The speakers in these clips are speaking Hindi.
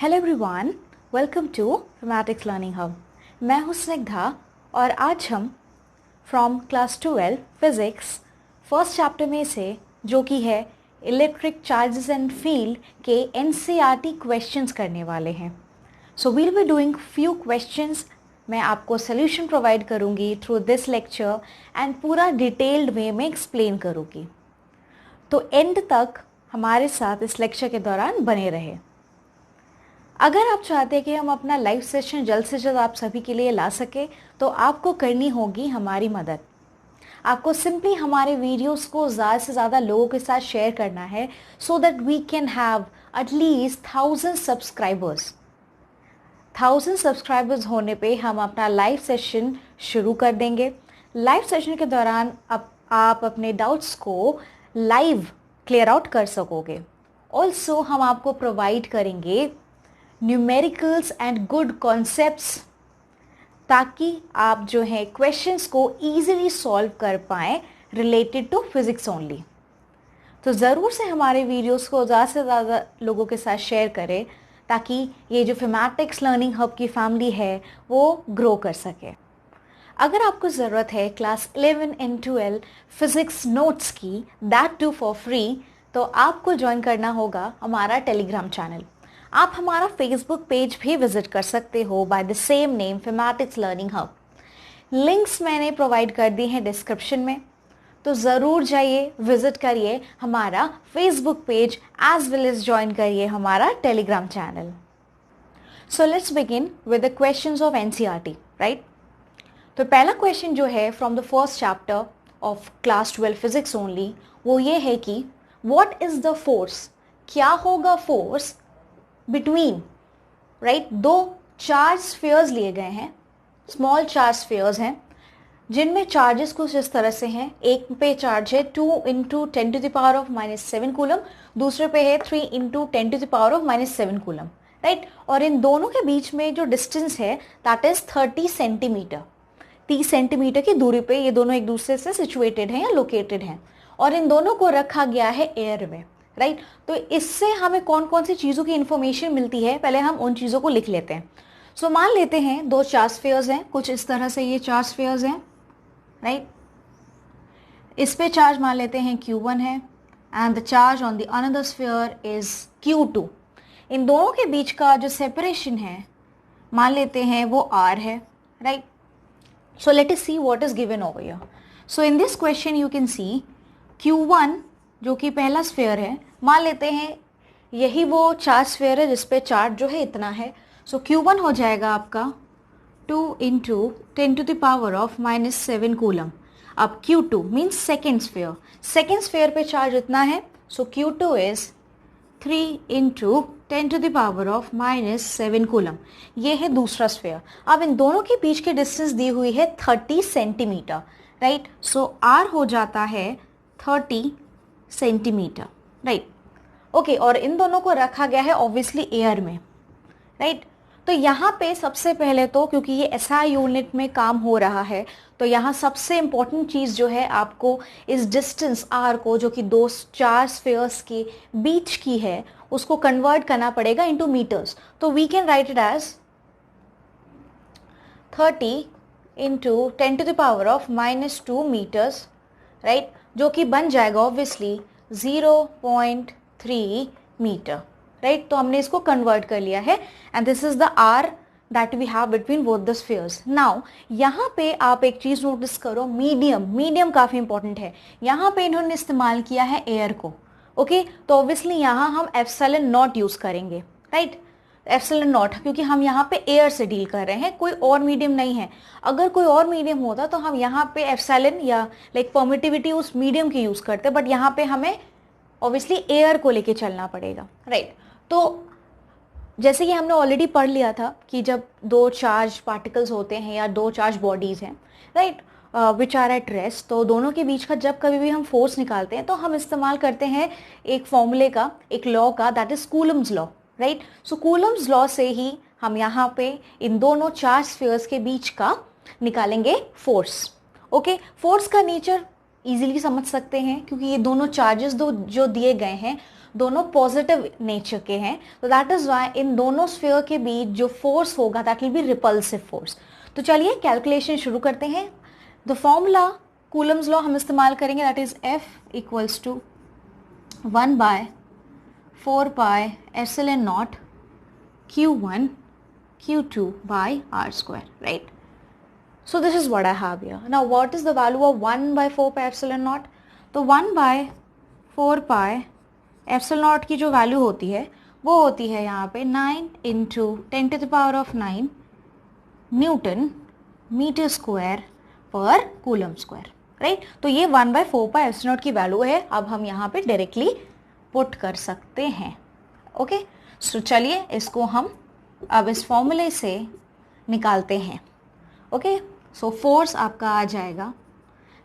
हेलो एवरीवन, वेलकम टू फिमेटिक्स लर्निंग हब। मैं हूं स्निग्धा और आज हम from class 12 physics first chapter में से जो कि है इलेक्ट्रिक चार्जेस एंड फील्ड के एनसीईआरटी क्वेश्चंस करने वाले हैं। So we'll be doing few questions. मैं आपको सोल्यूशन प्रोवाइड करूंगी थ्रू दिस लेक्चर एंड पूरा डिटेल्ड वे में एक्सप्लेन करूंगी। तो एंड तक हमारे साथ इस लेक्चर के दौरान बने रहे। अगर आप चाहते हैं कि हम अपना लाइव सेशन जल्द से जल्द आप सभी के लिए ला सके तो आपको करनी होगी हमारी मदद। आपको सिंपली हमारे वीडियोस को ज़्यादा से ज़्यादा लोगों के साथ शेयर करना है so that we can have at least 1000 subscribers. 1000 subscribers होने पे हम अपना लाइव सेशन शुरू कर देंगे। लाइव सेशन के दौरान आप अपने डाउट्स को लाइव क्लियर आउट कर सकोगे। ऑल्सो हम आपको प्रोवाइड करेंगे न्यूमेरिकल्स एंड गुड कॉन्सेप्ट्स ताकि आप जो है क्वेश्चंस को इजीली सॉल्व कर पाएँ रिलेटेड टू फिज़िक्स ओनली। तो ज़रूर से हमारे वीडियोस को ज़्यादा से ज़्यादा लोगों के साथ शेयर करें ताकि ये जो फिमेटिक्स लर्निंग हब की फैमिली है वो ग्रो कर सके। अगर आपको ज़रूरत है क्लास 11 एंड 12 फिज़िक्स नोट्स की, दैट टू फॉर फ्री, तो आपको ज्वाइन करना होगा हमारा टेलीग्राम चैनल। आप हमारा फेसबुक पेज भी विजिट कर सकते हो बाय द सेम नेम फिमेटिक्स लर्निंग हब। लिंक्स मैंने प्रोवाइड कर दी हैं डिस्क्रिप्शन में, तो ज़रूर जाइए, विजिट करिए हमारा Facebook page as well as join करिए हमारा Telegram channel. So let's begin with the questions of NCERT, right. तो पहला क्वेश्चन जो है from the first chapter of class 12 physics only, वो ये है कि व्हाट इज द फोर्स, क्या होगा फोर्स बिटवीन, राइट, दो चार्ज स्फीयर्स लिए गए हैं, स्मॉल चार्ज स्फीयर्स हैं जिनमें चार्जेस कुछ इस तरह से हैं। एक पे चार्ज है 2 × 10⁻⁻7 कूलम, दूसरे पे है 3 × 10⁻⁻7 कूलम, राइट। और इन दोनों के बीच में जो डिस्टेंस है दैट इज 30 सेंटीमीटर। 30 सेंटीमीटर की दूरी पे ये दोनों एक दूसरे से सिचुएटेड हैं या लोकेटेड हैं और इन दोनों को रखा गया है एयर में, राइट। तो इससे हमें कौन कौन सी चीज़ों की इंफॉर्मेशन मिलती है, पहले हम उन चीज़ों को लिख लेते हैं। सो मान लेते हैं दो चार्ज स्फीयर्स हैं, कुछ इस तरह से ये चार्ज स्फीयर्स हैं, राइट। इस पे चार्ज मान लेते हैं Q1 है and the charge on the another sphere is Q2। इन दोनों के बीच का जो सेपरेशन है मान लेते हैं वो R है, right. So let us see what is given over here. So in this question you can see Q1 जो कि पहला स्फीयर है, मान लेते हैं यही वो चार्ज स्फीयर है जिस पे चार्ज जो है इतना है। सो Q1 हो जाएगा आपका 2 × 10⁻⁻7 कूलम। अब Q2 means second sphere, second sphere पे चार्ज इतना है, सो Q2 इज 3 × 10⁻⁻7 कूलम। ये है दूसरा स्फीयर। अब इन दोनों के बीच की डिस्टेंस दी हुई है 30 सेंटीमीटर, राइट। सो R हो जाता है 30 सेंटीमीटर, राइट, ओके। और इन दोनों को रखा गया है ऑब्वियसली एयर में, राइट। तो यहाँ पे सबसे पहले तो क्योंकि ये एसआई यूनिट में काम हो रहा है तो यहाँ सबसे इम्पॉर्टेंट चीज़ जो है आपको इस डिस्टेंस आर को जो कि दो चार स्फीयर्स के बीच की है उसको कन्वर्ट करना पड़ेगा into meters. So we can write it as 30 × 10⁻⁻2 meters, right, जो कि बन जाएगा ऑब्वियसली 0.3 मीटर, राइट। तो हमने इसको कन्वर्ट कर लिया है and this is the r that we have between both the spheres. Now यहाँ पे आप एक चीज़ नोटिस करो, मीडियम काफ़ी इंपॉर्टेंट है। यहाँ पे इन्होंने इस्तेमाल किया है एयर को, ओके। तो ऑब्वियसली यहाँ हम एप्सिलॉन नॉट यूज़ करेंगे, राइट, एप्सिलॉन नॉट, क्योंकि हम यहाँ पे एयर से डील कर रहे हैं, कोई और मीडियम नहीं है। अगर कोई और मीडियम होता तो हम यहाँ पे एप्सिलॉन या लाइक परमिटिविटी उस मीडियम की यूज़ करते, बट यहाँ पे हमें ऑब्वियसली एयर को लेके चलना पड़ेगा, राइट। तो जैसे कि हमने ऑलरेडी पढ़ लिया था कि जब दो चार्ज पार्टिकल्स होते हैं या दो चार्ज बॉडीज़ हैं, right, which are at rest, तो दोनों के बीच का जब कभी भी हम फोर्स निकालते हैं तो हम इस्तेमाल करते हैं एक फॉर्मूले का, एक लॉ का, that is Coulomb's law, right. So Coulomb's law से ही हम यहाँ पे इन दोनों चार्ज स्फीयर्स के बीच का निकालेंगे फोर्स, ओके। फोर्स का नेचर इजीली समझ सकते हैं क्योंकि ये दोनों चार्जेस जो दिए गए हैं दोनों पॉजिटिव नेचर के हैं, तो दैट इज वाई इन दोनों स्फीयर के बीच जो फोर्स होगा that will be repulsive force. तो चलिए कैलकुलेशन शुरू करते हैं। द फॉर्मूला कूलम्स लॉ हम इस्तेमाल करेंगे, that is F equals to 1/4πε0 Q1 Q2 by R square, right? So this is what I have here. Now what is the value of 1/4πε0? तो 1/4πε0 की जो वैल्यू होती है वो होती है यहाँ पे 9 इंटू 10⁻⁹ न्यूटन मीटर स्क्वायर पर कूलम स्क्वायर, राइट? तो ये 1/4πε0 की वैल्यू है, अब हम यहाँ पे डायरेक्टली पुट कर सकते हैं। ओके, सो चलिए इसको हम अब इस फॉर्मूले से निकालते हैं। ओके, सो फोर्स आपका आ जाएगा,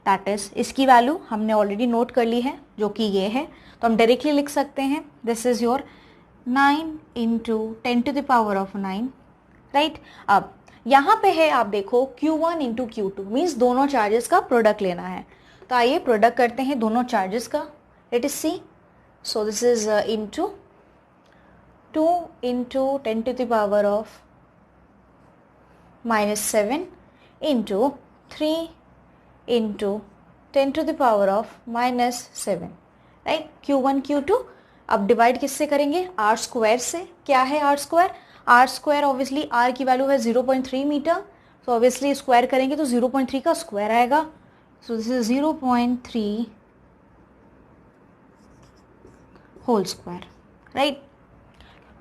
दैट इज इसकी वैल्यू हमने ऑलरेडी नोट कर ली है जो कि ये है, तो हम डायरेक्टली लिख सकते हैं this is your 9 into 10⁻⁹, right? अब यहाँ पे है, आप देखो Q1 इंटू Q2 मीन्स दोनों चार्जेस का प्रोडक्ट लेना है, तो आइए प्रोडक्ट करते हैं दोनों चार्जेस का। Let is see, so this is into 2 into 10⁻⁻7 into 3 into 10⁻⁻7, right? Q1 Q2 अब डिवाइड किससे करेंगे? आर स्क्वायर से। क्या है r square? R square obviously r की वैल्यू है 0.3 मीटर, तो ऑब्वियसली स्क्वायर करेंगे तो 0.3 का स्क्वायर आएगा, so this is 0.3 whole square, right?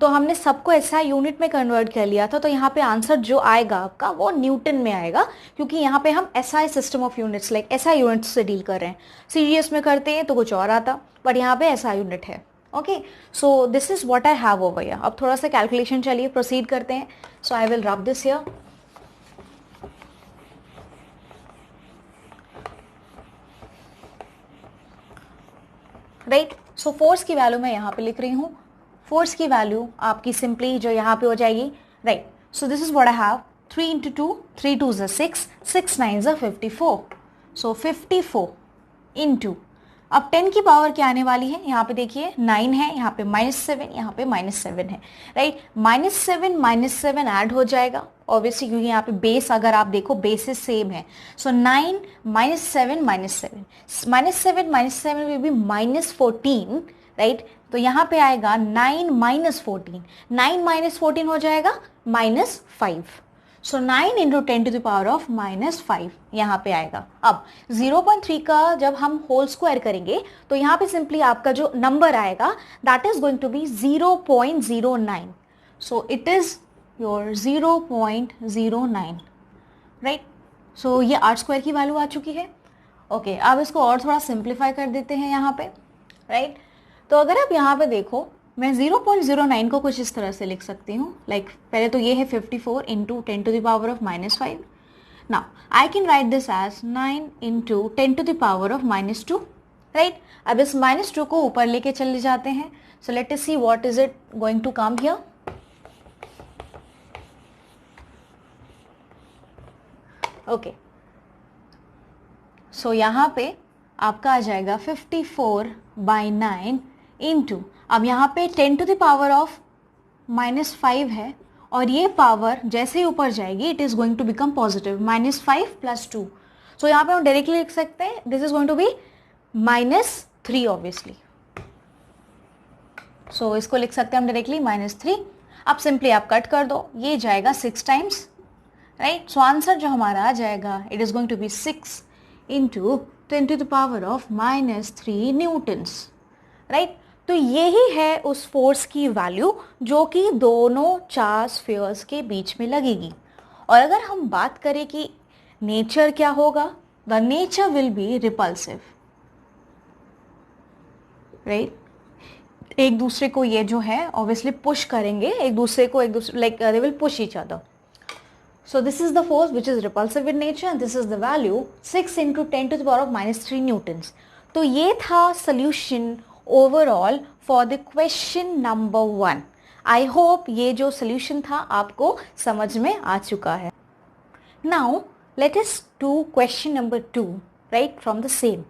तो हमने सबको SI यूनिट में कन्वर्ट कर लिया था, तो यहाँ पे आंसर जो आएगा आपका वो न्यूटन में आएगा, क्योंकि यहाँ पे हम SI system of units like SI units से डील कर रहे हैं। सीजीएस में करते हैं तो कुछ और आता, बट यहाँ पे SI यूनिट है। Okay, so this is what I have over here. अब थोड़ा सा कैलकुलेशन चलिए प्रोसीड करते हैं। So I will rub this here. Right, so force की वैल्यू मैं यहाँ पे लिख रही हूँ। फोर्स की वैल्यू आपकी सिंपली जो यहाँ पे हो जाएगी, right? So this is what I have, 3 into 2, 3 2 ज़ 6, 6 9 ज़ 54, सो 54 इंटू, अब 10 की पावर क्या आने वाली है? यहाँ पे देखिए 9 है, यहाँ पे -7, यहाँ पे -7 है, राइट? -7 ऐड हो जाएगा ऑब्वियसली, क्योंकि यहाँ पे बेस अगर आप देखो बेसिस सेम है, सो 9 -7 -7 विल बी -14, राइट? तो यहाँ पे आएगा 9 -14, 9 -14 हो जाएगा -5, सो 9 इंटू 10⁻⁻5 यहाँ पे आएगा। अब 0.3 का जब हम होल स्क्वायर करेंगे तो यहाँ पे सिंपली आपका जो नंबर आएगा that is going to be 0.09, so it is your 0.09, right? So ये आर स्क्वायर की वैल्यू आ चुकी है। ओके, अब इसको और थोड़ा सिंप्लीफाई कर देते हैं यहाँ पे, राइट? तो अगर आप यहाँ पे देखो, मैं 0.09 को कुछ इस तरह से लिख सकती हूँ, लाइक पहले तो ये है 54 into 10⁻⁻²। Now I can write this as 9 into 10⁻⁻², right? अब इस -2 को ऊपर लेके चले जाते हैं, so let us see what is it going to come here. Okay, so यहाँ पे आपका आ जाएगा 54/9 इंटू, अब यहाँ पे 10⁻⁻5 है, और ये पावर जैसे ही ऊपर जाएगी it is going to become positive, -5 + 2, so यहाँ पे हम डायरेक्टली लिख सकते हैं this is going to be -3 obviously, so इसको लिख सकते हैं हम डायरेक्टली -3। अब सिंपली आप कट कर दो, ये जाएगा 6 टाइम्स, राइट? सो आंसर जो हमारा आ जाएगा it is going to be 6 into 10⁻³ newtons, right? तो यही है उस फोर्स की वैल्यू जो कि दोनों चार स्फीयर्स के बीच में लगेगी। और अगर हम बात करें कि नेचर क्या होगा, the nature will be repulsive, right? एक दूसरे को ये जो है ऑब्वियसली पुश करेंगे, एक दूसरे like they will push each other. So this is the force which is repulsive in nature and this is the value 6 into 10⁻³ newtons. तो ये था solution overall for the question number 1. I hope ये जो solution था आपको समझ में आ चुका है। Now let us do question number 2, right, from the same.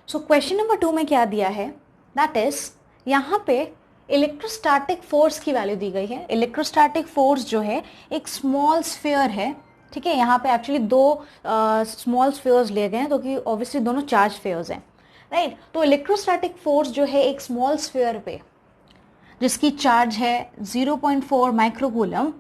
So question number 2 में क्या दिया है? That is यहाँ पे इलेक्ट्रोस्टैटिक फोर्स की वैल्यू दी गई है। इलेक्ट्रोस्टैटिक फोर्स जो है एक स्मॉल स्फीयर है, ठीक है। यहाँ पे एक्चुअली दो स्मॉल स्फीयर्स लिए गए हैं, तो कि ऑब्वियसली दोनों चार्ज स्फीयर्स हैं, राइट। तो इलेक्ट्रोस्टैटिक फोर्स जो है एक स्मॉल स्फीयर पे जिसकी चार्ज है 0.4 माइक्रोकूलम,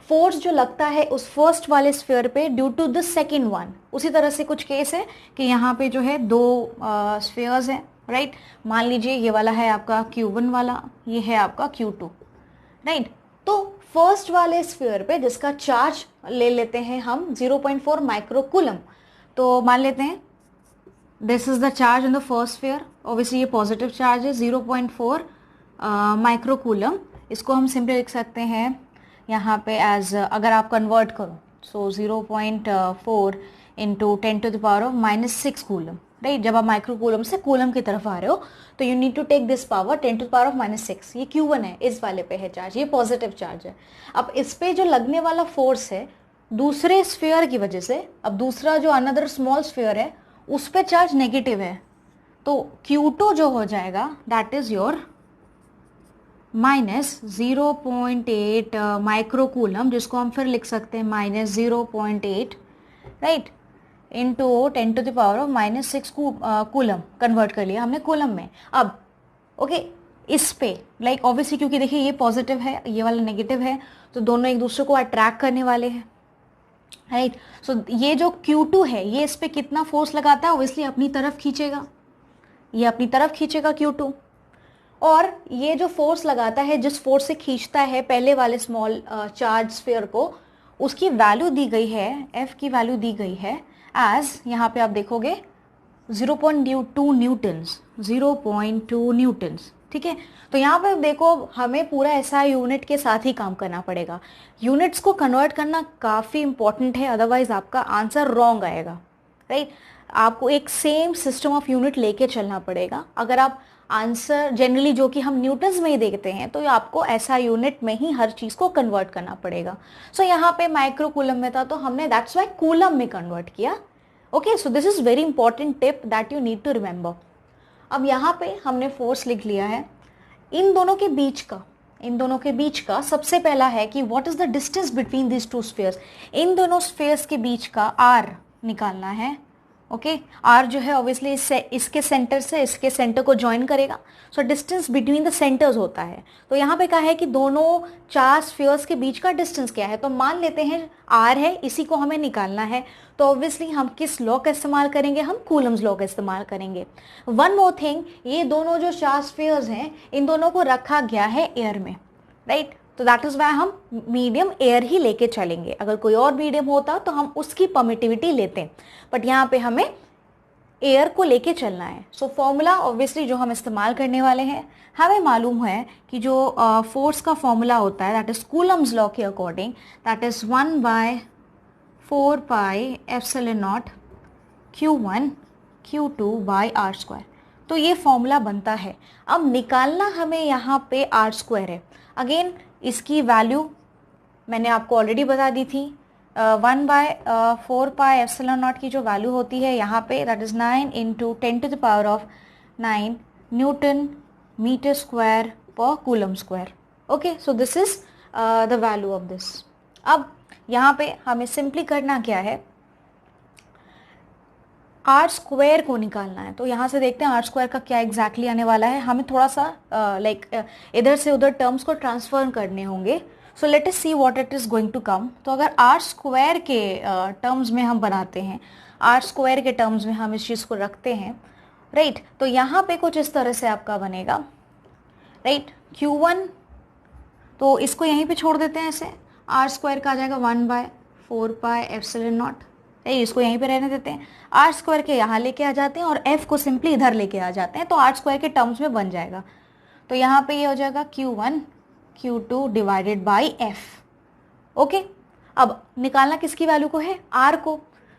फोर्स जो लगता है उस फर्स्ट वाले स्फीयर पे due to the second one. उसी तरह से कुछ केस है कि यहाँ पे जो है दो स्फीयर्स हैं, राइट। मान लीजिए ये वाला है आपका Q1 वाला, ये है आपका Q2, राइट। तो फर्स्ट वाले स्फीयर पे जिसका चार्ज ले लेते हैं हम 0.4 माइक्रोकूलम, तो मान लेते हैं this is the charge in the first sphere, obviously ये पॉजिटिव चार्ज है 0.4 माइक्रोकूलम। इसको हम सिंपली लिख सकते हैं यहाँ पे एज, अगर आप कन्वर्ट करो सो 0.4 इंटू 10⁻⁻6 कूलम, राइट। जब आप माइक्रोकूलम से कूलम की तरफ आ रहे हो तो you need to take this power 10⁻⁻6। ये Q1 है, इस वाले पे है चार्ज, ये पॉजिटिव चार्ज है। अब इस पे जो लगने वाला फोर्स है दूसरे स्फीयर की वजह से, अब दूसरा जो अनदर स्मॉल स्फीयर है उस पे चार्ज नेगेटिव है, तो Q2 जो हो जाएगा that is your minus 0.8 microcoulomb, जिसको हम फिर लिख सकते हैं minus 0.8, right, into 10⁻⁻6 coulomb. Convert कर लिया हमने कूलम में। अब ओके, इस पे लाइक ऑब्वियसली क्योंकि देखिए ये पॉजिटिव है, ये वाला नेगेटिव है, तो दोनों एक दूसरे को अट्रैक्ट करने वाले हैं, राइट। सो ये जो Q2 है ये इस पे कितना फोर्स लगाता है, ऑब्वियसली अपनी तरफ खींचेगा, ये अपनी तरफ खींचेगा Q2। और ये जो फोर्स लगाता है, जिस फोर्स से खींचता है पहले वाले स्मॉल चार्ज स्फीयर को, उसकी वैल्यू दी गई है, F की वैल्यू दी गई है एज, यहाँ पे आप देखोगे 0.2 न्यूटन्स, 0.2 न्यूटन्स, ठीक है। तो यहाँ पे देखो हमें पूरा ऐसा यूनिट के साथ ही काम करना पड़ेगा। यूनिट्स को कन्वर्ट करना काफ़ी इंपॉर्टेंट है, अदरवाइज आपका आंसर रॉन्ग आएगा, राइट। आपको एक सेम सिस्टम ऑफ यूनिट लेके चलना पड़ेगा। अगर आप आंसर जनरली जो कि हम न्यूटन्स में ही देखते हैं, तो आपको ऐसा यूनिट में ही हर चीज़ को कन्वर्ट करना पड़ेगा। सो यहाँ पे माइक्रो कूलम में था तो हमने दैट्स वाई कूलम में कन्वर्ट किया। Okay, so this is very important tip that you need to remember. अब यहाँ पे हमने फोर्स लिख लिया है। इन दोनों के बीच का सबसे पहला है कि what is the distance between this two spheres. इन दोनों स्फीयर्स के बीच का R निकालना है। ओके, R जो है ऑब्वियसली इसके सेंटर से इसके सेंटर को ज्वाइन करेगा, so distance between the centres होता है। तो यहाँ पे कहा है कि दोनों चार स्फीयर्स के बीच का डिस्टेंस क्या है, तो मान लेते हैं R है, इसी को हमें निकालना है। तो ऑब्वियसली हम किस लॉ का इस्तेमाल करेंगे, हम कूलम्स लॉ का इस्तेमाल करेंगे। वन मोर थिंग, ये दोनों जो चार स्फीयर्स हैं इन दोनों को रखा गया है एयर में, राइट। तो दैट इज वाई हम मीडियम एयर ही लेके चलेंगे। अगर कोई और मीडियम होता तो हम उसकी परमिटिविटी लेते हैं, बट यहाँ पे हमें एयर को लेके चलना है। सो फॉर्मूला ऑब्वियसली जो हम इस्तेमाल करने वाले हैं, हमें मालूम है कि जो फोर्स का फॉर्मूला होता है दैट इज कूलम्स लॉ के according, that is 1/4 pi epsilon not Q1 Q2/r²। तो ये फॉर्मूला बनता है। अब निकालना हमें यहाँ पे r² है। अगेन इसकी वैल्यू मैंने आपको ऑलरेडी बता दी थी। 1/4 पाई एप्सिलॉन नॉट की जो वैल्यू होती है यहाँ पे that is 9 into 10⁻⁹ newton metre square पर coulomb square. Okay, so this is the value of this. अब यहाँ पे हमें सिंपली करना क्या है, r² को निकालना है। तो यहाँ से देखते हैं r² का क्या एग्जैक्टली आने वाला है। हमें थोड़ा सा इधर से उधर टर्म्स को ट्रांसफर करने होंगे। So let us see what it is going to come. तो अगर r² के टर्म्स में हम बनाते हैं, r² के टर्म्स में हम इस चीज़ को रखते हैं, राइट। तो यहाँ पे कुछ इस तरह से आपका बनेगा, राइट। Q1 तो इसको यहीं पे छोड़ देते हैं, ऐसे r² का आ जाएगा 1/4 पाई एप्सिलॉन नॉट, इसको यहीं पे रहने देते हैं। r² के यहाँ लेके आ जाते हैं और f को सिंपली इधर लेके आ जाते हैं, तो r² के टर्म्स में बन जाएगा। तो यहाँ पे ये हो जाएगा Q1 Q2 divided by f। Okay, अब निकालना किसकी वैल्यू को है, r को।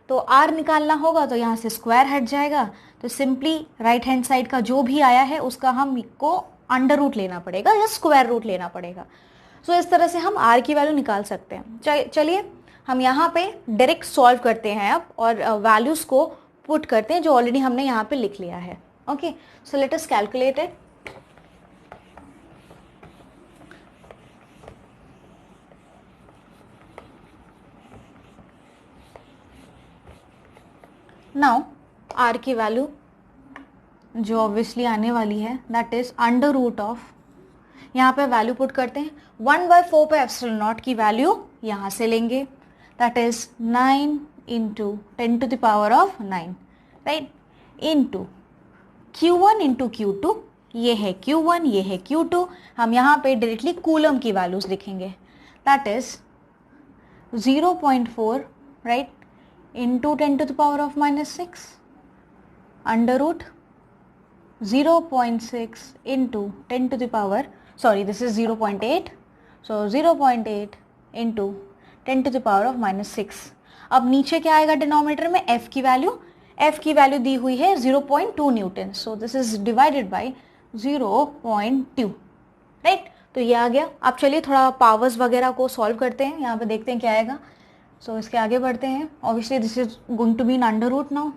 तो r निकालना होगा तो यहाँ से स्क्वायर हट जाएगा, तो सिंपली राइट हैंड साइड का जो भी आया है उसका हमको अंडर रूट लेना पड़ेगा या स्क्वायर रूट लेना पड़ेगा। सो इस तरह से हम r की वैल्यू निकाल सकते हैं। चलिए हम यहाँ पे डायरेक्ट सॉल्व करते हैं अब और वैल्यूज़ को पुट करते हैं जो ऑलरेडी हमने यहाँ पे लिख लिया है। Okay, so let us calculate it. Now r की वैल्यू जो ऑब्वियसली आने वाली है that is under root of, यहाँ पे वैल्यू पुट करते हैं 1/4 पे एप्सिलॉन नॉट की वैल्यू यहाँ से लेंगे, that is 9 into 10 to the power of 9, right, into Q1 into Q2, ये है Q1 ये है Q2, हम यहाँ पे डायरेक्टली कूलम की वैल्यूज लिखेंगे, that is 0.4, right, into 10 to the power of -6 under root 0.6 into 10 to the power, sorry this is 0.8, so 0.8 into 10 to the power of -6. अब नीचे क्या आएगा डिनोमिनेटर में, f की वैल्यू दी हुई है 0.2 Newton, so this is divided by 0.2, right, तो ये आ गया. अब चलिए थोड़ा पावर्स वगैरह को सॉल्व करते हैं, यहाँ पे देखते हैं क्या आएगा. सो इसके आगे बढ़ते हैं. Obviously this is going to be in under root now,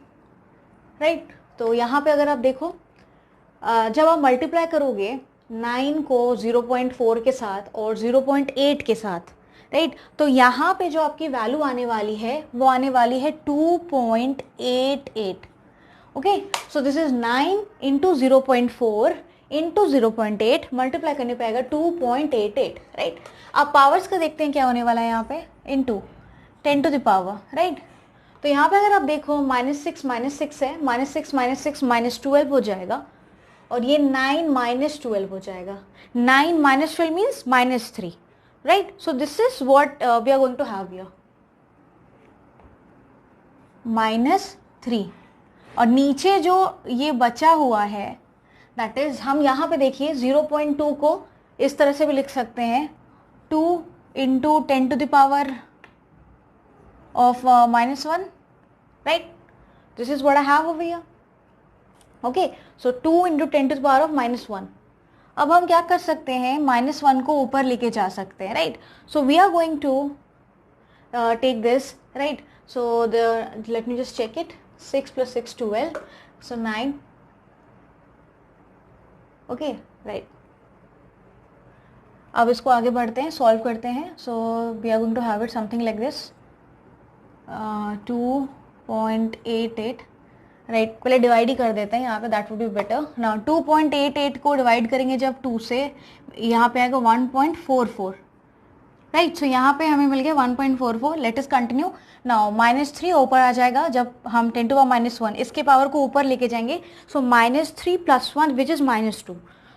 right. तो यहाँ पे अगर आप देखो जब आप मल्टीप्लाई करोगे 9 को 0.4 के साथ और 0.8 के साथ, राइट, तो यहाँ पे जो आपकी वैल्यू आने वाली है वो आने वाली है 2.88. Okay, so this is 9 into 0.4 into 0.8 multiply करने पे आएगा 2.88, राइट. अब पावर्स का देखते हैं क्या होने वाला है यहाँ पे, into 10 to the power, right. तो यहाँ पे अगर आप देखो -6 है, -6 -12 हो जाएगा, और ये 9 -12 हो जाएगा. 9 -12 means -3, right. So this is what we are going to have here, -3. और नीचे जो ये बचा हुआ है दैट इज, हम यहाँ पे देखिए 0.2 को इस तरह से भी लिख सकते हैं, 2 into 10 to the power of -1, right. This is what I have over here. Okay, so 2 into 10 to the power of -1. अब हम क्या कर सकते हैं, -1 को ऊपर लेके जा सकते हैं, right. So we are going to take this, right. So let me just check it, 6 + 6 12, सो 9. Okay, right. अब इसको आगे बढ़ते हैं, सॉल्व करते हैं. So we are going to have it something like this, 2.88, right. पहले डिवाइड ही कर देते हैं यहाँ पे, दैट वुड बी बेटर. ना 2.88 को डिवाइड करेंगे जब 2 से, यहाँ पे आएगा 1.44, राइट. सो यहाँ पे हमें मिल गया 1.44. Let us continue now. -3 ऊपर आ जाएगा जब हम 10 टू पावर -1 इसके पावर को ऊपर लेके जाएंगे, सो -3 + 1 विच इज -2.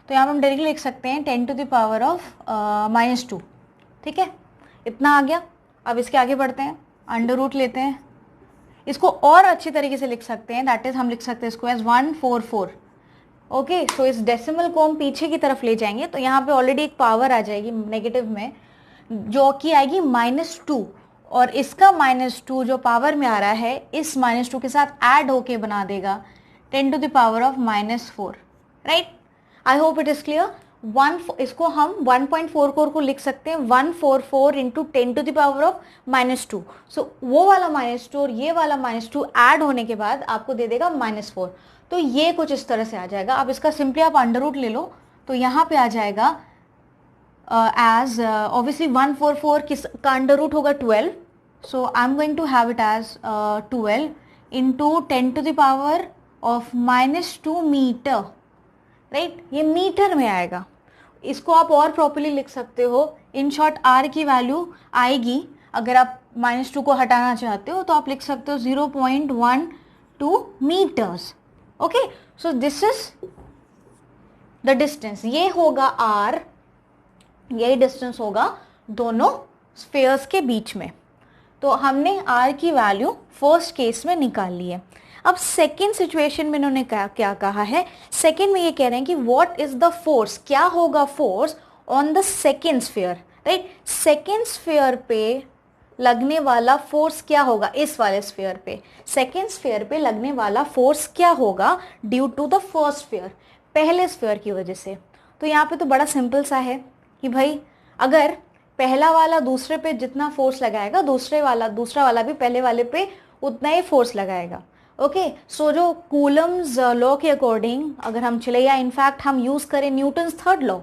तो यहाँ पे हम डायरेक्टली लिख सकते हैं 10 टू द पावर ऑफ -2, ठीक है, इतना आ गया. अब इसके आगे बढ़ते हैं, अंडर रूट लेते हैं, इसको और अच्छी तरीके से लिख सकते हैं, दैट इज हम लिख सकते हैं इसको एज 144. ओके, सो इस डेसिमल को हम पीछे की तरफ ले जाएंगे, तो यहाँ पे ऑलरेडी एक पावर आ जाएगी नेगेटिव में जो कि आएगी -2, और इसका -2 जो पावर में आ रहा है इस -2 के साथ ऐड होके बना देगा 10 to the power of -4, right. I hope it is clear. इसको हम 1.44 को लिख सकते हैं 144 into 10 to the power of -2. So वो वाला -2 और ये वाला -2 ऐड होने के बाद आपको दे देगा -4. तो ये कुछ इस तरह से आ जाएगा. अब इसका सिंपली आप अंडर रूट ले लो, तो यहाँ पे आ जाएगा एज ऑब्वियसली 144 का अंडर रूट होगा 12, so I am going to have it as 12 into 10 to the power of -2 metre, right. ये मीटर में आएगा. इसको आप और प्रॉपर्ली लिख सकते हो. इन शॉर्ट आर की वैल्यू आएगी, अगर आप -2 को हटाना चाहते हो तो आप लिख सकते हो 0.12 meters. Okay, so this is the distance. ये होगा आर, यही डिस्टेंस होगा दोनों स्फीयर्स के बीच में. तो हमने आर की वैल्यू फर्स्ट केस में निकाल ली है. अब सेकेंड सिचुएशन में इन्होंने क्या कहा है, सेकेंड में ये कह रहे हैं कि व्हाट इज द फोर्स, क्या होगा force on the second sphere, right. Second sphere पे लगने वाला फोर्स क्या होगा, इस वाले स्फीयर पे, सेकेंड स्फीयर पे लगने वाला फोर्स क्या होगा due to the first sphere, पहले स्फीयर की वजह से. तो यहाँ पे तो बड़ा सिंपल सा है कि भाई अगर पहला वाला दूसरे पे जितना फोर्स लगाएगा दूसरा वाला भी पहले वाले पे उतना ही फोर्स लगाएगा. ओके, सो जो कूलम्स लॉ के अकॉर्डिंग अगर हम चले, या इनफैक्ट हम यूज़ करें न्यूटन्स थर्ड लॉ,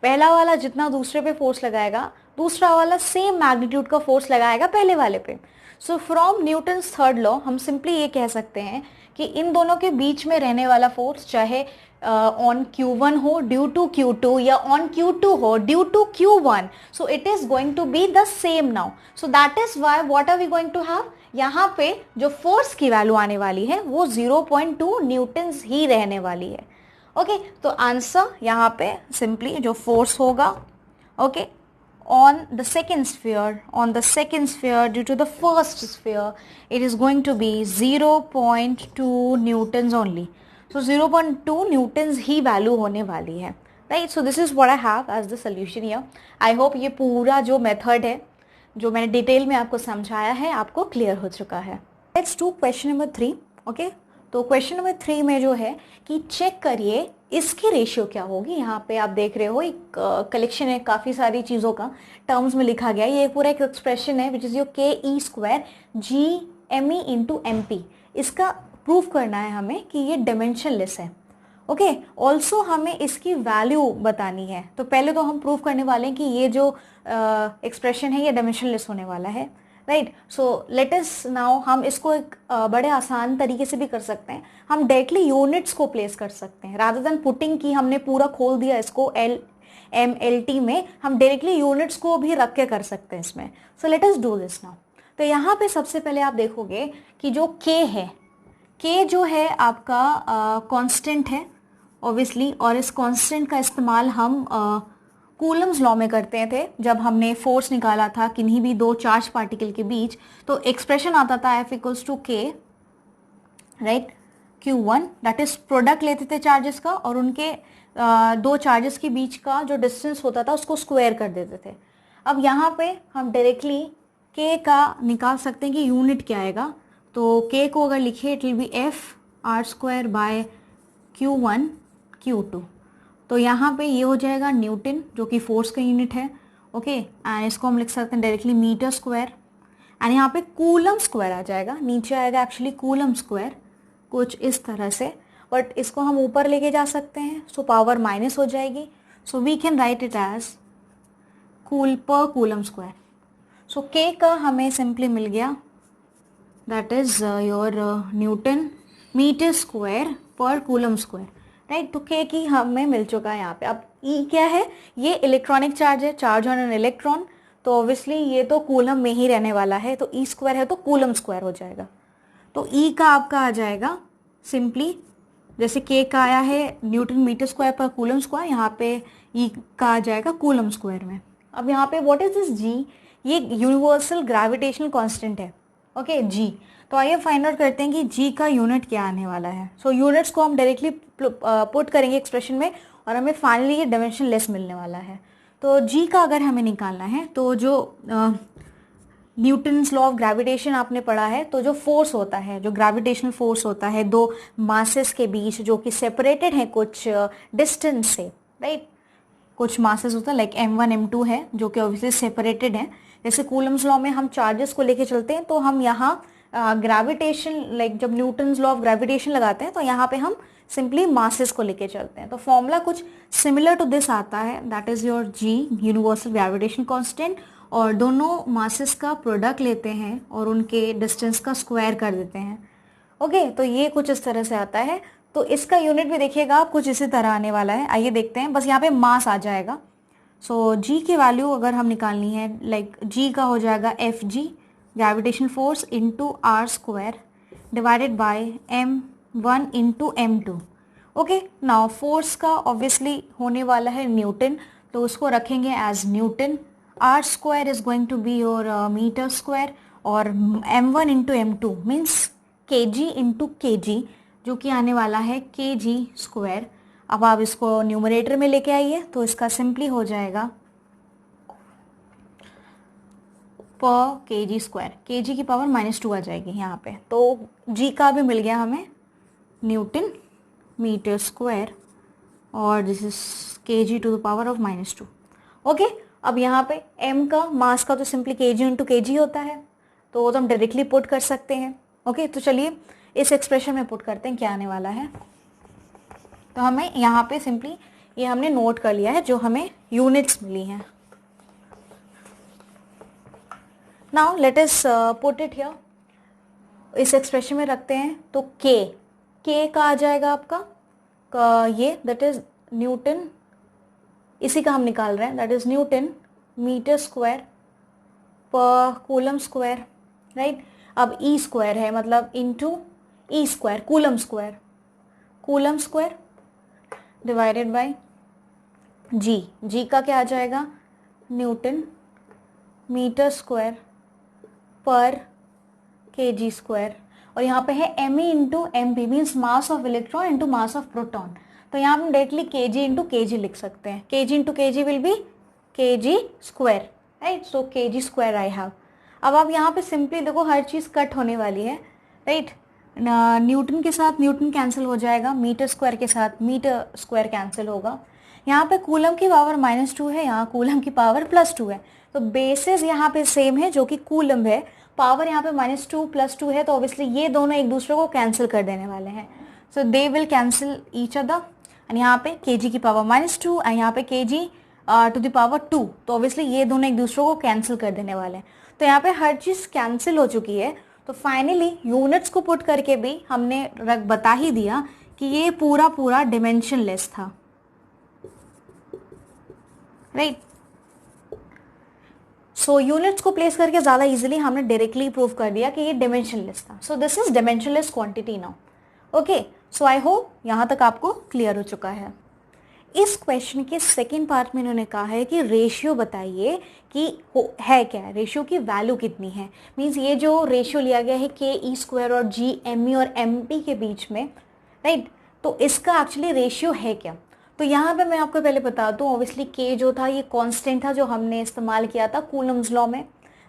पहला वाला जितना दूसरे पे फोर्स लगाएगा, दूसरा वाला सेम मैग्नीट्यूड का फोर्स लगाएगा पहले वाले पे। So from Newton's third law हम सिंपली ये कह सकते हैं कि इन दोनों के बीच में रहने वाला फोर्स, चाहे ऑन Q1 हो ड्यू टू Q2 या ऑन Q2 हो due to Q1, so it is going to be the same now. So that is why what are we going to have, यहाँ पे जो फोर्स की वैल्यू आने वाली है वो 0.2 न्यूटन्स ही रहने वाली है। ओके, तो आंसर यहाँ पे सिंपली जो फोर्स होगा, okay, on the second sphere due to the first sphere, it is going to be 0.2 newtons only. So 0.2 newtons he value होने वाली है, right? So this is what I have as the solution here. I hope ये पूरा जो method है जो मैंने डिटेल में आपको समझाया है आपको क्लियर हो चुका है। Let's do question number 3. Okay? तो क्वेश्चन नंबर 3 में जो है कि चेक करिए इसकी रेशियो क्या होगी। यहाँ पे आप देख रहे हो एक कलेक्शन है काफ़ी सारी चीज़ों का टर्म्स में लिखा गया है। ये पूरा एक एक्सप्रेशन है which is your KE² GME into MP। इसका प्रूफ करना है हमें कि ये डायमेंशनलेस है। ओके, ऑल्सो हमें इसकी वैल्यू बतानी है। तो पहले तो हम प्रूफ करने वाले हैं कि ये जो एक्सप्रेशन है ये डायमेंशनलेस होने वाला है, right. So let us now, हम इसको एक बड़े आसान तरीके से भी कर सकते हैं। हम डायरेक्टली यूनिट्स को प्लेस कर सकते हैं रादर देन पुटिंग की हमने पूरा खोल दिया इसको LMLT में, हम डायरेक्टली यूनिट्स को भी रख के कर सकते हैं इसमें। सो let us do this now. तो यहाँ पे सबसे पहले आप देखोगे कि जो K है, K जो है आपका कांस्टेंट है ऑब्वियसली, और इस कांस्टेंट का इस्तेमाल हम कूलम्स लॉ में करते थे जब हमने फोर्स निकाला था किन्हीं भी दो चार्ज पार्टिकल के बीच। तो एक्सप्रेशन आता था F equals to K, right, Q1, that is product लेते थे चार्जेस का और उनके दो चार्जेस के बीच का जो डिस्टेंस होता था उसको स्क्वायर कर देते थे। अब यहाँ पे हम डायरेक्टली K का निकाल सकते हैं कि यूनिट क्या आएगा। तो K को अगर लिखे it will be F/² bye Q1 Q2। तो यहाँ पे ये हो जाएगा न्यूटन जो कि फोर्स का यूनिट है, ओके, एंड इसको हम लिख सकते हैं डायरेक्टली मीटर स्क्वायर, एंड यहाँ पे कूलम स्क्वायर आ जाएगा, नीचे आएगा एक्चुअली कूलम स्क्वायर कुछ इस तरह से, बट इसको हम ऊपर लेके जा सकते हैं सो पावर माइनस हो जाएगी। So we can write it as coulomb square. So K का हमें सिंपली मिल गया, that is your newton metre square पर कूलम स्क्वायर, राइट। तो K की हमें मिल चुका है यहाँ पे। अब E क्या है, ये इलेक्ट्रॉनिक चार्ज है, चार्ज ऑन एन इलेक्ट्रॉन, तो ऑब्वियसली ये तो कूलम में ही रहने वाला है, तो E² है तो कूलम स्क्वायर हो जाएगा। तो E का आपका आ जाएगा सिंपली, जैसे K का आया है न्यूटन मीटर स्क्वायर पर कूलम स्क्वायर, यहाँ पे E का आ जाएगा कूलम स्क्वायर में। अब यहाँ पे व्हाट इज दिस G, ये यूनिवर्सल ग्रेविटेशनल कांस्टेंट है, ओके, G। तो आइए फाइंड आउट करते हैं कि G का यूनिट क्या आने वाला है। सो यूनिट्स को हम डायरेक्टली पुट करेंगे एक्सप्रेशन में और हमें फाइनली ये डायमेंशनलेस मिलने वाला है। तो G का अगर हमें निकालना है तो जो न्यूटन्स लॉ ऑफ ग्रेविटेशन आपने पढ़ा है, तो जो फोर्स होता है, जो ग्रेविटेशनल फोर्स होता है दो मासेस के बीच जो कि सेपरेटेड है कुछ डिस्टेंस से, राइट, कुछ मासेस होता है लाइक M1 M2 है जो कि ऑब्वियसली सेपरेटेड है। जैसे कूलम्स लॉ में हम चार्जेस को लेके चलते हैं, तो हम यहाँ ग्रेविटेशन लाइक जब न्यूटन्स लॉ ऑफ ग्रेविटेशन लगाते हैं तो यहाँ पे हम सिंपली मासेस को लेके चलते हैं। तो फॉर्मूला कुछ सिमिलर टू दिस आता है, that is your G universal gravitation constant, और दोनों मासेस का प्रोडक्ट लेते हैं और उनके डिस्टेंस का स्क्वायर कर देते हैं, ओके। तो ये कुछ इस तरह से आता है। तो इसका यूनिट भी देखिएगा आप कुछ इसी तरह आने वाला है। आइए देखते हैं, बस यहाँ पे मास आ जाएगा। सो G की वैल्यू अगर हम निकालनी है, लाइक G का हो जाएगा Fg gravitation force into R² divided by M1 into M2, okay. Now force का ऑब्वियसली होने वाला है न्यूटन, तो उसको रखेंगे as newton. R² is going to be your meter square, और M1 into M2 means Kg into Kg जो कि आने वाला है Kg²। अब आप इसको न्यूमरेटर में लेके आइए तो इसका सिंपली हो जाएगा पर Kg², Kg की पावर -2 आ जाएगी यहाँ पे। तो G का भी मिल गया हमें न्यूटन मीटर स्क्वायर, और this is Kg to the power of -2, okay. अब यहाँ पे M का मास का तो सिंपली Kg इंटू Kg होता है, तो वो तो हम डायरेक्टली पुट कर सकते हैं, ओके। तो चलिए इस एक्सप्रेशन में पुट करते हैं क्या आने वाला है। तो हमें यहाँ पे सिंपली ये हमने नोट कर लिया है जो हमें यूनिट्स मिली हैं। Now let us put it here, इस एक्सप्रेशन में रखते हैं। तो के का आ जाएगा आपका ये, दैट इज न्यूटन, इसी का हम निकाल रहे हैं, that is newton metre square पर कूलम स्क्वायर, राइट। अब ई स्क्वायर है मतलब into E square, coulomb square divided by G का क्या आ जाएगा, न्यूटन मीटर स्क्वायर पर केजी स्क्वायर, और यहाँ पे है M E into M P, means mass of electron into mass of proton. तो यहाँ हम डायरेक्टली के जी इंटू के जी लिख सकते हैं, के जी इंटू के जी विल बी के जी स्क्वायर, राइट। सो के जी स्क्वायर आई हैव। अब आप यहाँ पे सिंपली देखो हर चीज़ कट होने वाली है, राइट। न्यूटन के साथ न्यूटन कैंसिल हो जाएगा, मीटर स्क्वायर के साथ मीटर स्क्वायर कैंसिल होगा। यहाँ पे कूलम की पावर -2 है, यहाँ कूलम की पावर +2 है, तो बेसिस यहाँ पे सेम है जो कि कूलम है, पावर यहाँ पे -2 +2 है, तो ऑब्वियसली ये दोनों एक दूसरे को कैंसिल कर देने वाले हैं। So they will cancel each other, and यहाँ पे kg की पावर -2 एंड यहाँ पे kg टू द पावर 2, तो ऑब्वियसली ये दोनों एक दूसरे को कैंसिल कर देने वाले हैं। तो यहाँ पे हर चीज़ कैंसिल हो चुकी है। तो फाइनली यूनिट्स को पुट करके भी हमने बता ही दिया कि ये पूरा डिमेंशनलेस था, राइट। सो यूनिट्स को प्लेस करके ज़्यादा इजीली हमने डायरेक्टली प्रूव कर दिया कि ये डिमेंशनलेस था। So this is dimensionless quantity now. Okay, so I hope यहाँ तक आपको क्लियर हो चुका है। इस क्वेश्चन के सेकेंड पार्ट में इन्होंने कहा है कि रेशियो बताइए कि है क्या है, रेशियो की वैल्यू कितनी है। मीन्स ये जो रेशियो लिया गया है के ई स्क्वायर और जी एम ई और एम पी के बीच में, राइट, तो इसका एक्चुअली रेशियो है क्या। तो यहाँ पे मैं आपको पहले बता दूँ, ऑब्वियसली के जो था ये कांस्टेंट था जो हमने इस्तेमाल किया था कूलम्स लॉ में,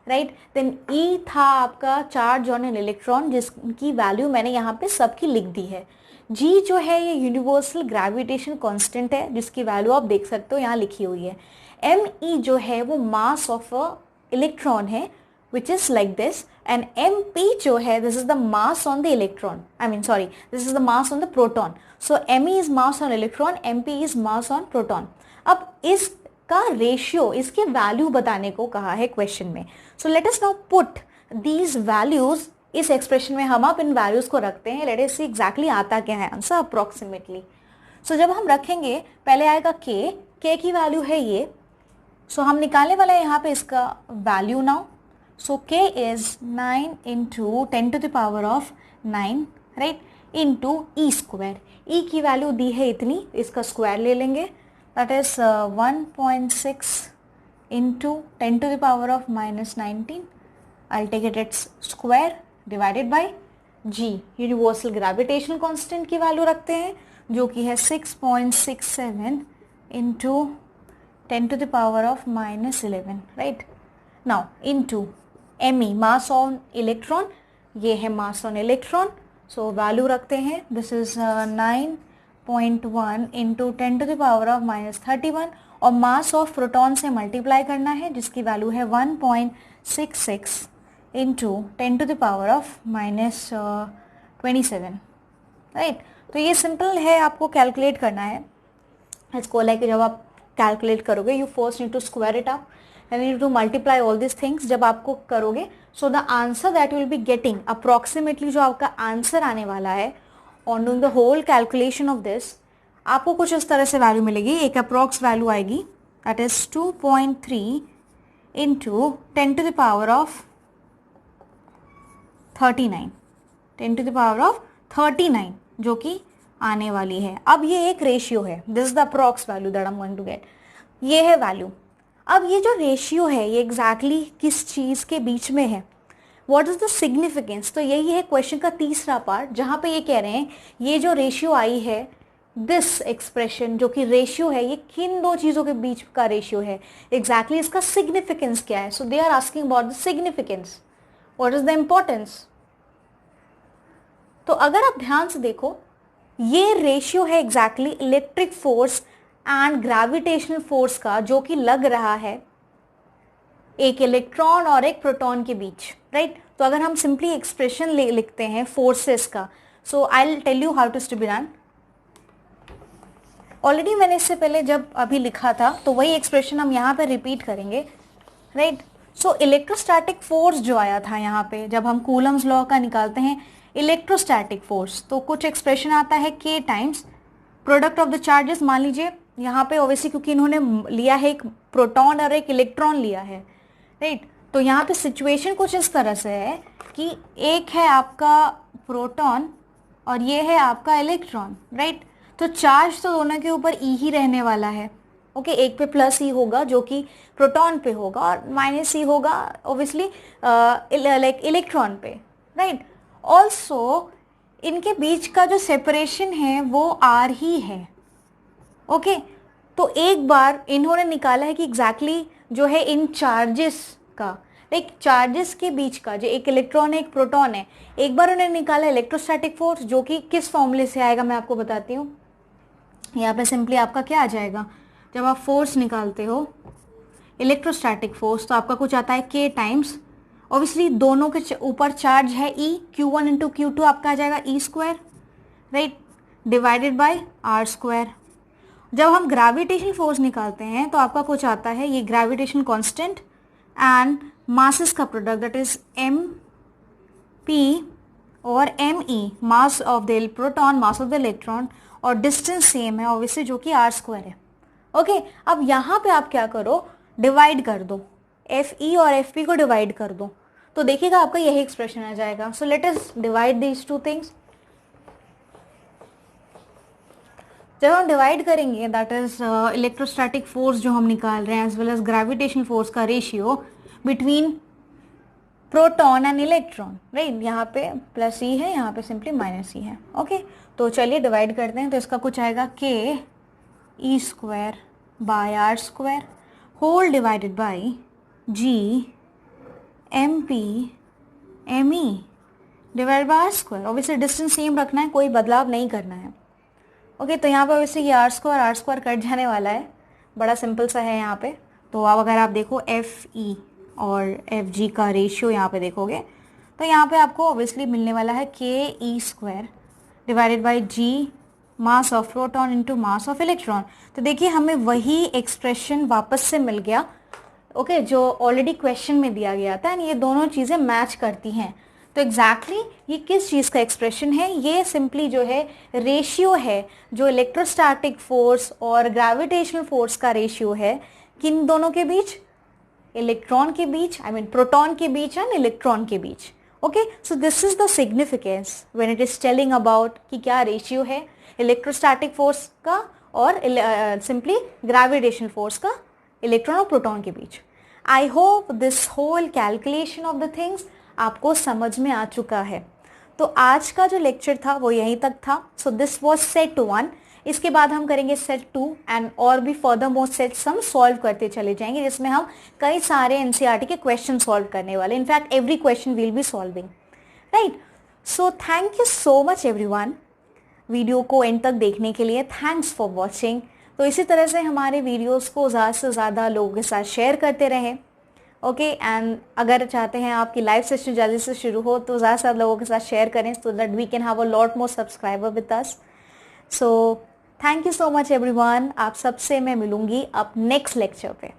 राइट। देन ई था आपका चार्ज ऑन एन इलेक्ट्रॉन जिसकी वैल्यू मैंने यहाँ पे सबकी लिख दी है। जी जो है ये यूनिवर्सल ग्रेविटेशन कांस्टेंट है जिसकी वैल्यू आप देख सकते हो यहाँ लिखी हुई है। एम ई जो है वो मास ऑफ अ इलेक्ट्रॉन है which is like this, and mp जो है this is the mass on the electron, this is the mass on the proton. So me is mass on electron, mp is mass on proton. अब इसका रेशियो, इसके वैल्यू बताने को कहा है क्वेश्चन में। So let us now put these values इस एक्सप्रेशन में, हम आप इन वैल्यूज को रखते हैं। लेट अस सी एग्जैक्टली आता क्या है आंसर अप्रोक्सीमेटली। सो जब हम रखेंगे पहले आएगा के की वैल्यू है ये, सो हम निकालने वाला है यहाँ पे इसका value now. So k is 9 into 10 to the power of 9, right, into E square. E की वैल्यू दी है इतनी, इसका स्क्वायर ले लेंगे, that is 1.6 into 10 to the power of -19, I take it its square divided by G, universal gravitational constant की वैल्यू रखते हैं जो कि है 6.67 into 10 to the power of -11, right. Now into M E mass on electron, ये है mass on electron, so value रखते हैं, this is 9.1 into 10 to the power of -31, और मास ऑफ प्रोटॉन से मल्टीप्लाई करना है जिसकी वैल्यू है 1.66 into 10 to the power of -27, right. तो ये सिंपल है, आपको कैलकुलेट करना है। इसको लाइक जब आप कैलकुलेट करोगे you first need to square it up and you need to multiply all these things। जब आपको करोगे so the answer that you will be getting approximately, जो आपका आंसर आने वाला है on doing the whole calculation of this, आपको कुछ इस तरह से वैल्यू मिलेगी। एक अप्रॉक्स वैल्यू आएगी that is 2.3 into 10 to the power of 39, 10 to the power of 39 जो कि आने वाली है। अब ये एक रेशियो है, this is the approx value that I am going to get, ये है वैल्यू। अब ये जो रेशियो है ये एग्जैक्टली किस चीज़ के बीच में है, व्हाट इज द सिग्निफिकेंस। तो यही है क्वेश्चन का तीसरा पार्ट, जहाँ पे ये कह रहे हैं ये जो रेशियो आई है, दिस एक्सप्रेशन जो कि रेशियो है, ये किन दो चीज़ों के बीच का रेशियो है, एग्जैक्टली इसका सिग्निफिकेंस क्या है। So they are asking about the significance, what is the importance. तो अगर आप ध्यान से देखो ये रेशियो है exactly electric force and gravitational force का, जो कि लग रहा है एक इलेक्ट्रॉन और एक प्रोटॉन के बीच, राइट। तो अगर हम सिंपली एक्सप्रेशन लिखते हैं फोर्सेस का, so I will tell you how to be done. Already मैंने इससे पहले जब अभी लिखा था तो वही एक्सप्रेशन हम यहाँ पे रिपीट करेंगे, राइट। सो इलेक्ट्रोस्टैटिक फोर्स जो आया था यहाँ पे, जब हम कूलम्स लॉ का निकालते हैं इलेक्ट्रोस्टैटिक फोर्स, तो कुछ एक्सप्रेशन आता है k times product of the charges. मान लीजिए यहाँ पे ऑब्वियसली क्योंकि इन्होंने लिया है एक प्रोटॉन और एक इलेक्ट्रॉन लिया है, राइट। तो यहाँ पे सिचुएशन कुछ इस तरह से है कि एक है आपका प्रोटॉन और ये है आपका इलेक्ट्रॉन, राइट। तो चार्ज तो दोनों के ऊपर ई ही रहने वाला है, ओके। एक पे प्लस ई होगा जो कि प्रोटॉन पे होगा और माइनस ई होगा ऑब्वियसली लाइक इलेक्ट्रॉन पे, राइट। ऑल्सो इनके बीच का जो सेपरेशन है वो आर ही है, ओके। तो एक बार इन्होंने निकाला है कि एग्जैक्टली जो है इन चार्जेस का, लाइक चार्जेस के बीच का जो एक इलेक्ट्रॉन है एक प्रोटॉन है, एक बार उन्होंने निकाला इलेक्ट्रोस्टैटिक फोर्स, जो कि किस फॉर्मूले से आएगा मैं आपको बताती हूँ। यहाँ पे सिंपली आपका क्या आ जाएगा, जब आप फोर्स निकालते हो इलेक्ट्रोस्टैटिक फोर्स, तो आपका कुछ आता है k टाइम्स, ऑब्वियसली दोनों के ऊपर चार्ज है E, Q1 इंटू Q2 आपका आ जाएगा E square, right, divided by R square. जब हम ग्रेविटेशन फोर्स निकालते हैं तो आपका कुछ आता है ये ग्रेविटेशन कांस्टेंट एंड मासेस का प्रोडक्ट, दैट इज MP और ME, mass of the proton, mass of the electron, और डिस्टेंस सेम है ऑब्वियसली जो कि R स्क्वायर है, ओके। अब यहाँ पे आप क्या करो, डिवाइड कर दो, FE और FP को डिवाइड कर दो, तो देखिएगा आपका यही एक्सप्रेशन आ जाएगा। सो let us divide these two things. जब हम डिवाइड करेंगे दैट इज इलेक्ट्रोस्टैटिक फोर्स जो हम निकाल रहे हैं as well as gravitation force का ratio between proton and electron, right. यहाँ पे प्लस ई है, यहाँ पे सिंपली माइनस ई है, ओके। तो चलिए डिवाइड करते हैं, तो इसका कुछ आएगा k E square by R square whole divided by G MP ME divide by R square. Obviously distance same रखना है, कोई बदलाव नहीं करना है, ओके। तो यहाँ पे ऑब्वियसली ये R स्क्वायर कट जाने वाला है, बड़ा सिंपल सा है यहाँ पे। तो अब अगर आप देखो FE और FG का रेशियो यहाँ पे देखोगे तो यहाँ पे आपको ऑब्वियसली मिलने वाला है k E square divided by G mass of proton into mass of electron. तो देखिए हमें वही एक्सप्रेशन वापस से मिल गया, ओके, जो ऑलरेडी क्वेश्चन में दिया गया था, एंड ये दोनों चीज़ें मैच करती हैं। तो एग्जैक्टली ये किस चीज़ का एक्सप्रेशन है, ये सिंपली जो है रेशियो है, जो इलेक्ट्रोस्टैटिक फोर्स और ग्रेविटेशनल फोर्स का रेशियो है, किन दोनों के बीच, इलेक्ट्रॉन के बीच, आई मीन प्रोटॉन के बीच एंड इलेक्ट्रॉन के बीच, okay. So this is the significance when it is telling about कि क्या रेशियो है इलेक्ट्रोस्टैटिक फोर्स का और सिंपली ग्रेविटेशनल फोर्स का इलेक्ट्रॉन और प्रोटॉन के बीच। I hope this whole calculation of the things आपको समझ में आ चुका है। तो आज का जो लेक्चर था वो यहीं तक था। So this was set 1। इसके बाद हम करेंगे सेट 2 एंड और भी फर्दर मोर सेट्स हम सॉल्व करते चले जाएंगे, जिसमें हम कई सारे एनसीईआरटी के क्वेश्चन सॉल्व करने वाले। In fact every question will be solving, right. So thank you so much everyone video को एंड तक देखने के लिए। Thanks for watching. तो इसी तरह से हमारे वीडियोस को ज़्यादा से ज़्यादा लोगों के साथ शेयर करते रहें, ओके। एंड अगर चाहते हैं आपकी लाइव सेशन जल्दी से शुरू हो तो ज़्यादा से ज़्यादा लोगों के साथ शेयर करें, so that we can have a lot more subscriber with us. So thank you so much everyone. आप सबसे मैं मिलूंगी अब नेक्स्ट लेक्चर पे।